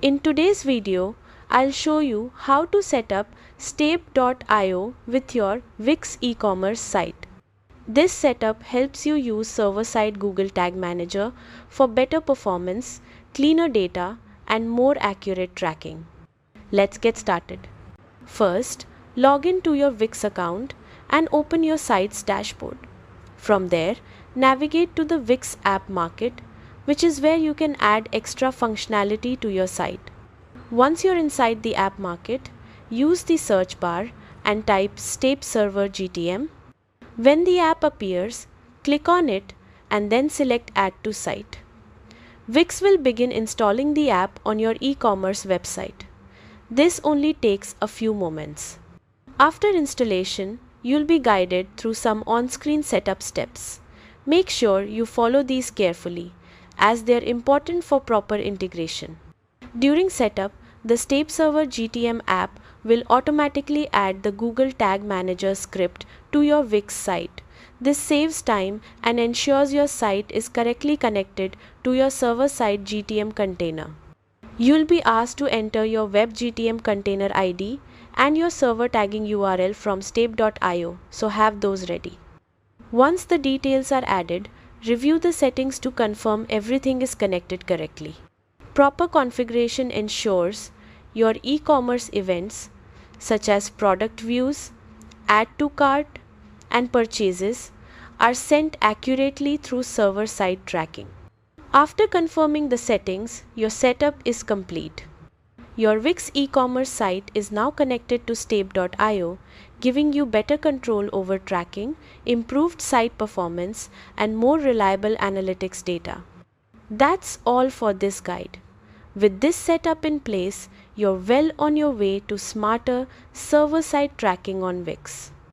In today's video, I'll show you how to set up step.io with your Wix Ecommerce site. This setup helps you use server-side Google Tag Manager for better performance, cleaner data, and more accurate tracking. Let's get started. First, log in to your Wix account and open your site's dashboard. From there, navigate to the Wix App Market, which is where you can add extra functionality to your site. Once you're inside the app market, use the search bar and type Step Server GTM. When the app appears, click on it and then select Add to Site. Wix will begin installing the app on your e-commerce website. This only takes a few moments. After installation, you'll be guided through some on-screen setup steps. Make sure you follow these carefully, as they're important for proper integration. During setup, the Step Server GTM app will automatically add the Google Tag Manager script to your Wix site. This saves time and ensures your site is correctly connected to your server-side GTM container. You'll be asked to enter your web GTM container ID and your server tagging URL from step.io, so have those ready. Once the details are added, review the settings to confirm everything is connected correctly. Proper configuration ensures your e-commerce events such as product views, add to cart, and purchases are sent accurately through server-side tracking. After confirming the settings, your setup is complete. Your Wix e-commerce site is now connected to step.io, giving you better control over tracking, improved site performance, and more reliable analytics data. That's all for this guide. With this setup in place, you're well on your way to smarter server-side tracking on Wix.